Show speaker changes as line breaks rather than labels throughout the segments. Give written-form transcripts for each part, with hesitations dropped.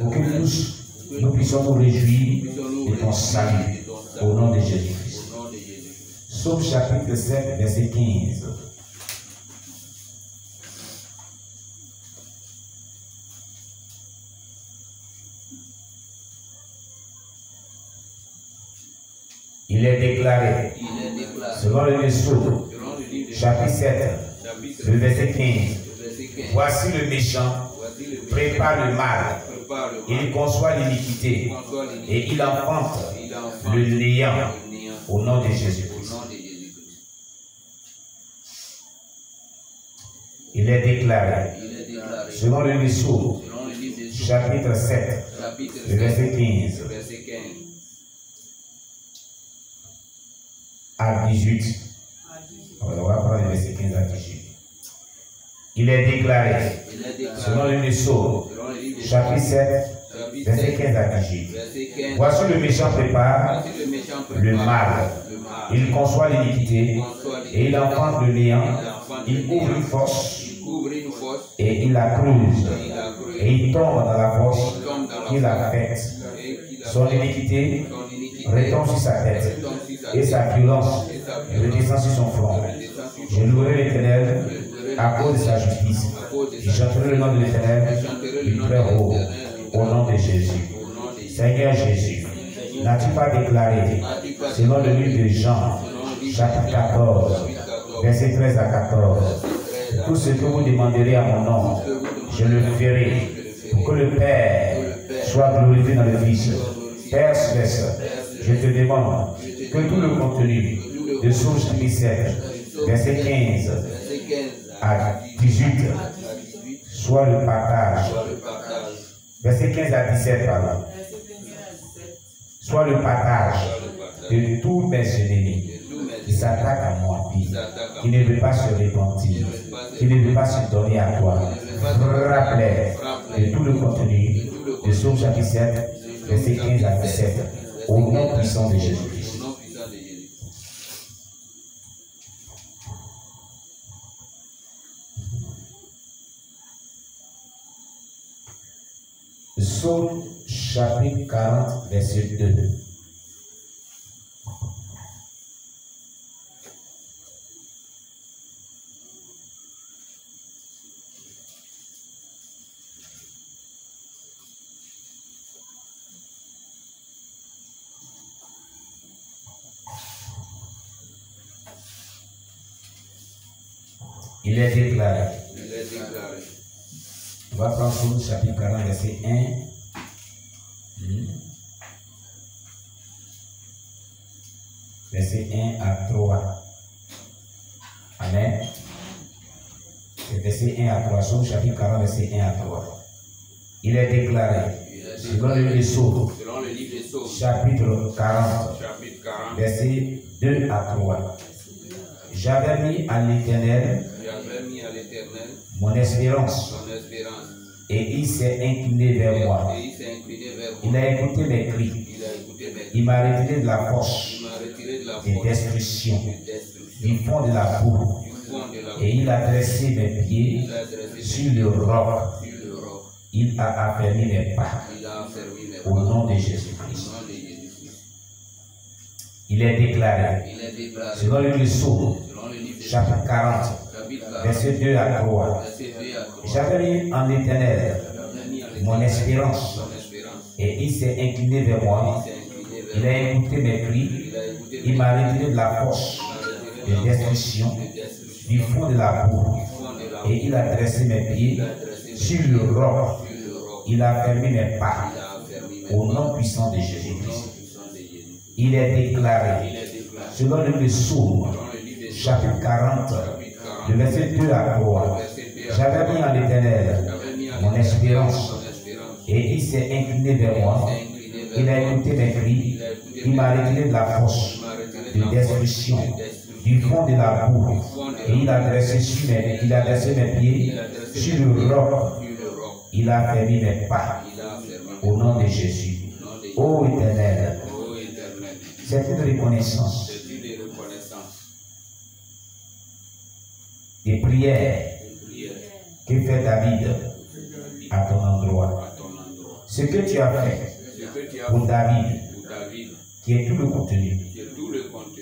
pour que tous nous puissions nous réjouir de ton salut au nom de Jésus-Christ. Psaume chapitre 7, verset 15. Il est déclaré, selon le Psaume, chapitre 7, le verset 15. Voici le méchant, prépare le mal, il conçoit l'iniquité, et il enfante le néant au nom de Jésus-Christ. Il est déclaré, selon le Psaume, chapitre 7, le verset 15. À 18. On va prendre le verset 15 à 18. Il est déclaré, selon le Psaume, chapitre 7, verset 15 à 18. Voici le méchant prépare le mal, il conçoit l'iniquité, et il enfante le néant, il ouvre une fosse, et il la creuse, et il tombe dans la fosse qu'il a faite. Son iniquité retombe sur sa tête, et sa violence redescend sur son front. Je louerai l'Éternel à cause de sa justice. Je chanterai le nom de l'Éternel du très haut, au nom de Jésus. Seigneur Jésus, n'as-tu pas déclaré, selon le livre de Jean, chapitre 14, verset 13 à 14, tout ce que vous demanderez à mon nom, je le ferai, pour que le Père soit glorifié dans le Fils. Père céleste, je te demande que tout le contenu de Psaume 7, verset 15 à 18, soit le partage. Verset 15 à 17, pardon. Soit le partage de tous mes ennemis qui s'attaquent à moi, qui ne veut pas se repentir, qui ne veut pas se donner à toi. Rappelez de tout le contenu de Psaume 7, verset 15 à 17, au nom puissant de Jésus-Christ. Psaume chapitre 40, verset 2. Il est déclaré. On va prendre Psaume chapitre 40, verset 1. Verset 1 à 3. Amen. C'est verset 1 à 3. Psaume chapitre 40, verset 1 à 3. Il est déclaré, selon le livre de Psaume, chapitre 40, verset 2 à 3. J'avais mis à l'Éternel mon espérance, et il s'est incliné vers moi. Il a écouté mes cris. Il m'a retiré de la force de destruction, du fond de la boue, et il a dressé mes pieds sur le roc. Il a affermi mes pas au nom de Jésus-Christ. Il est déclaré, selon le Psaume, chapitre 40, verset 2 à 3. J'avais mis en l'Éternel mon espérance, et il s'est incliné vers moi. Il a écouté mes cris. Il m'a retiré de la force de destruction, du fond de la boue, et il a dressé mes pieds sur le roc. Il a fermé mes pas au nom puissant de Jésus-Christ. Il est déclaré, selon le Psaume, chapitre 40, le verset 2 à 3. J'avais mis en l'Éternel mon espérance, et il s'est incliné vers moi. Il a écouté mes cris. Il m'a retiré de la force de destruction, du fond de la boue, et il a dressé mes pieds sur le roc. Il a fermé mes pas au nom de Jésus. Ô Éternel, c'est une reconnaissance des prières que fait David à ton endroit. ce que tu as fait pour David, qui est tout le contenu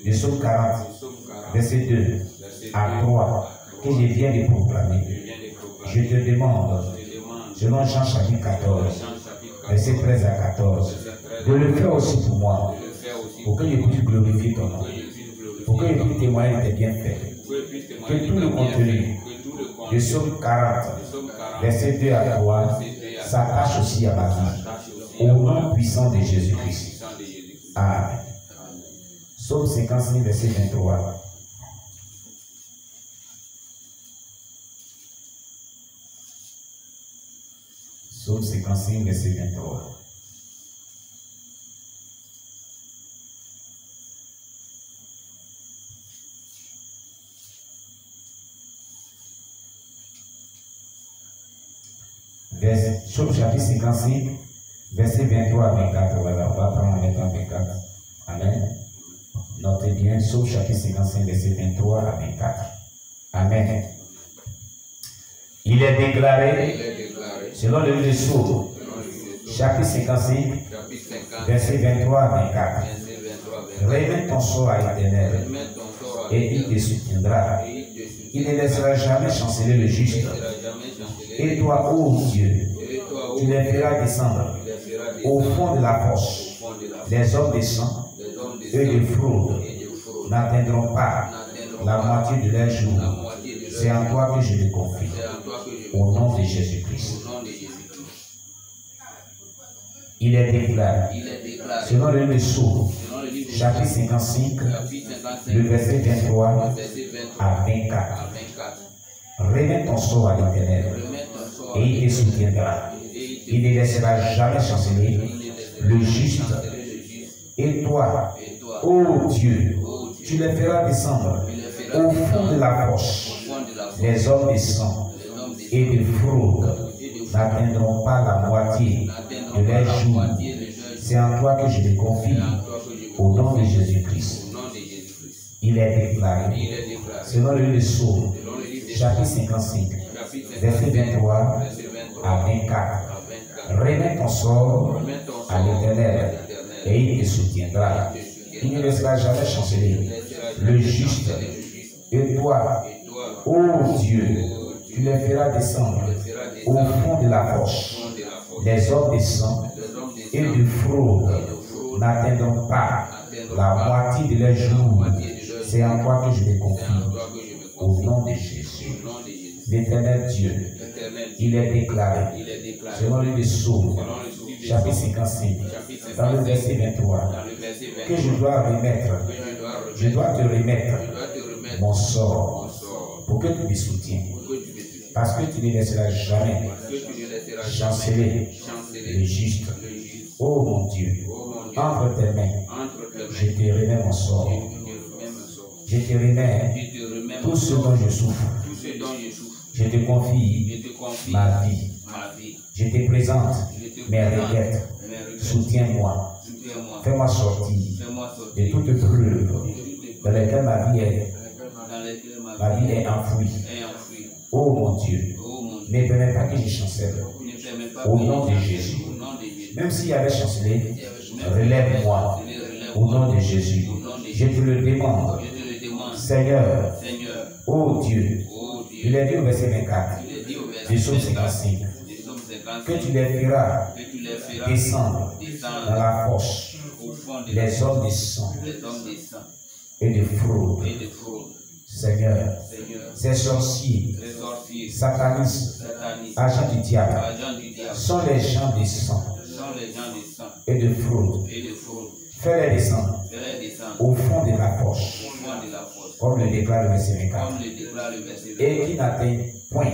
de Psaume 40, verset 2 à 3, que je viens de proclamer. Je te demande, selon Jean chapitre 14, verset 13 à 14, de le faire aussi pour moi, pour que je puisse glorifier ton nom, pour que je puisse témoigner de tes bienfaits. Que tout le contenu de Psaume 40, verset 2 à 3, s'attache aussi à ma vie, au nom puissant de Jésus-Christ. Amen. Psaume 56, verset 23. Psaume 55, verset 23. Psaume chapitre 55, verset 23 à 24. Voilà, on va prendre maintenant 24. Amen. Notez bien, Psaume chapitre 55, verset 23 à 24. Amen. Il est déclaré, selon le livre de Psaume, chapitre 55, verset 23 à 24. Remets ton sort à l'Éternel, et il te soutiendra. Il ne laissera jamais chanceler le juste. Et toi, ô Dieu, tu les feras descendre au fond de la fosse. Les hommes de sang et de fraude n'atteindront pas la moitié de leur jour. C'est en toi que je les confie. Au nom de Jésus-Christ. Il est déclaré, selon le livre de Psaume, chapitre 55, le verset 23 à 24. Remets ton sort à l'Éternel, et il te soutiendra. Il ne laissera jamais chanceler le juste. Et toi, ô Dieu, tu les feras descendre au fond de la fosse. Les hommes de sang et de fraude n'atteindront pas la moitié de leurs jours. C'est en toi que je les confie, au nom de Jésus-Christ. Il est déclaré, selon le livre de Psaume, chapitre 55, verset 23 à 24. Remets ton sort à l'Éternel, et il te soutiendra. Il ne laissera jamais chanceler le juste. Et toi, ô Dieu, tu les feras descendre au fond de la fosse. Les hommes de sang et de fraude n'atteindront pas la moitié de leurs jours. C'est en toi que je les confie, au nom de Jésus. L'Éternel Dieu, il est déclaré, selon le Psaume, chapitre 55, dans le verset 23, que je dois te remettre mon sort, pour que tu me soutiennes, parce que tu ne laisseras jamais chanceler le juste. Oh mon Dieu, entre tes mains, je te remets mon sort. Je te remets tout ce dont je souffre. Je te confie ma vie. Je te présente mes requêtes. Soutiens-moi. Fais-moi sortir de toute preuve dans laquelle ma vie est enfouie. Oh mon Dieu, ne permets pas que je chancelle. Au nom de Jésus. Même s'il y avait chancelé, relève-moi. Au nom de Jésus. Je te le demande. Seigneur, ô Dieu, il est dit au verset 24, du Psaume 55, que tu les feras descendre dans la fosse, les hommes de sang et de fraude. Seigneur, ces sorciers, satanistes, agents du diable, sont les gens de sang et de fraude. Fais-les descendre au fond de la fosse, comme le déclare le verset 24, et qui n'atteint point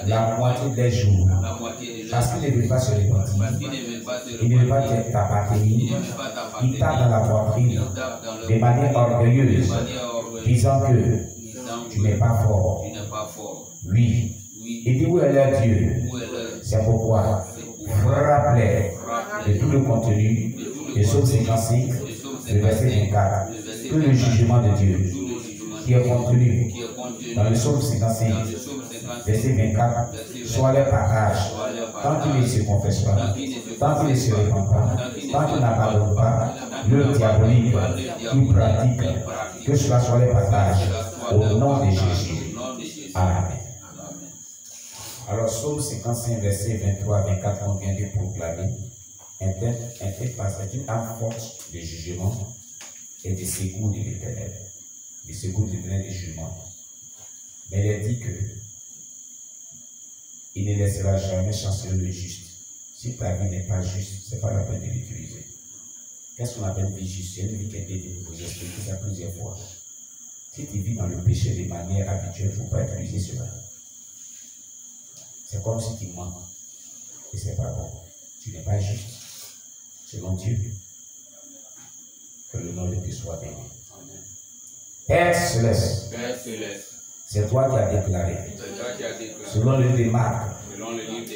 la moitié des jours, parce qu'il ne veut pas se repentir, il ne veut pas t'appartenir, il tape dans la poitrine de manière orgueilleuse, disant que tu n'es pas fort. Oui. Il dit où est leur Dieu? C'est pourquoi frappe-les de tout le contenu de Psaume 55, le verset 24, que le jugement de Dieu qui est contenu dans le Psaume 55, verset 24, soit leur partage tant qu'il ne se confesse pas, tant qu'il ne se répand pas, tant qu'il n'abandonne pas l'œuvre diabolique qu'il pratique, que cela soit les partages au nom de Jésus. Amen. Alors, Psaume 55, verset 23 à 24, on vient de proclamer un texte parce que une âme forte de jugement et de secours de l'Éternel. De secours de l'Éternel de jugement. Mais il est dit que il ne laissera jamais chanceler le juste. Si ta vie n'est pas juste, ce n'est pas la peine de l'utiliser. Qu'est-ce qu'on appelle vie juste? C'est une vie qui a été vous expliquer ça plusieurs fois. Si tu vis dans le péché de manière habituelle, il ne faut pas utiliser cela. C'est comme si tu mens. Et ce n'est pas bon. Tu n'es pas juste. Selon Dieu. Que le nom de Dieu soit béni. Père céleste. C'est toi qui as déclaré. Selon le livre de Marc,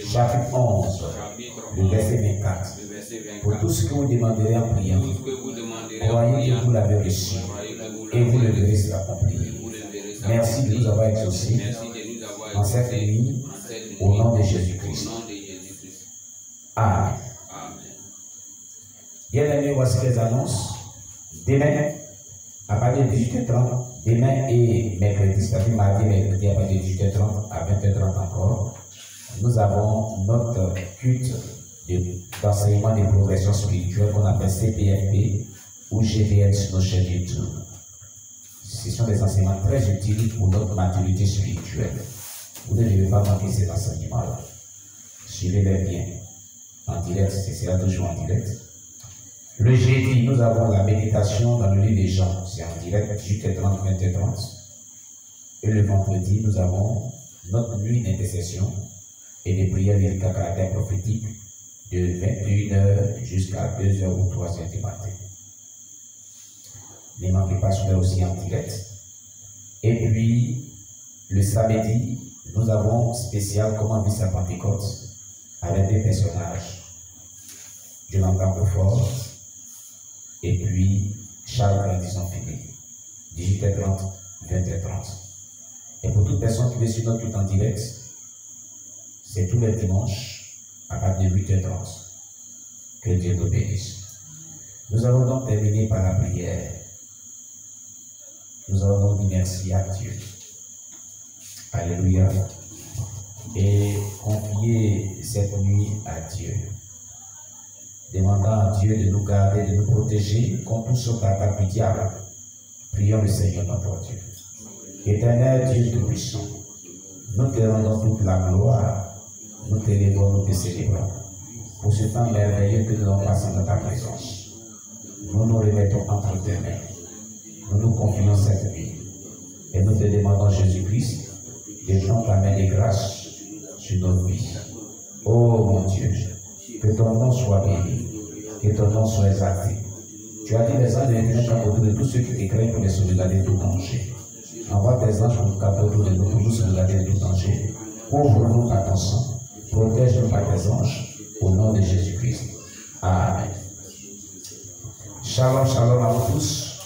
chapitre 11, le verset 24. Pour tout ce que vous demanderez en priant, croyez que vous l'avez reçu et vous le verrez s'accomplir. Merci de nous avoir exaucés en cette nuit au nom de Jésus-Christ. Amen. Bien-aimés, voici les annonces. Demain, à partir de 18h30, demain et mercredi, c'est-à-dire mardi et mercredi, à partir de 18h30 à 20h30 encore, nous avons notre culte d'enseignement de progression spirituelle qu'on appelle CPFP ou GDL sur nos chaînes YouTube. Ce sont des enseignements très utiles pour notre maturité spirituelle. Vous ne devez pas manquer ces enseignements-là. Suivez-les bien. En direct, ce sera toujours en direct. Le jeudi, nous avons la méditation dans le livre des Jean. C'est en direct, 18h30, 20h30. Et le vendredi, nous avons notre nuit d'intercession et des prières lyriques à caractère prophétique de 21h jusqu'à 2h ou 3h du matin. Ne manquez pas cela aussi en direct. Et puis, le samedi, nous avons spécial comment vivre sa Pentecôte avec des personnages. Jonathan Beaufort et puis Charles Grandison Philippe. 18h30, 20h30. Et pour toute personne qui veut suivre notre tout en direct, c'est tous les dimanches à partir de 8h30. Que Dieu nous bénisse. Nous allons donc terminer par la prière. Nous allons donc dire merci à Dieu. Alléluia. Et confier cette nuit à Dieu. Demandant à Dieu de nous garder, de nous protéger contre tout ce attaque du diable. Prions le Seigneur notre Dieu. Éternel Dieu Tout-Puissant, nous te rendons toute la gloire, nous te levons, nous te célébrons. Pour ce temps merveilleux que nous avons passé dans ta présence, nous nous remettons entre tes mains. Nous nous confions cette nuit. Et nous te demandons, Jésus-Christ, d'étendre ta main de grâce sur nos vies. Oh mon Dieu, que ton nom soit béni, que ton nom soit exalté. Tu as dit les anges de l'éternel autour de tous ceux qui te craignent pour les sauvegarder de tout danger. Envoie tes anges pour nous capter autour de nous pour nous sauvegarder de tout danger. Couvre-nous par ton sang, protège-nous par tes anges, au nom de Jésus-Christ. Amen. Shalom, shalom à vous tous.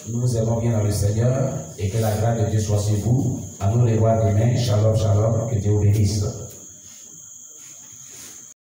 Nous vous aimons bien dans le Seigneur et que la grâce de Dieu soit sur vous. À nous les voir demain. Shalom, shalom. Que Dieu vous bénisse.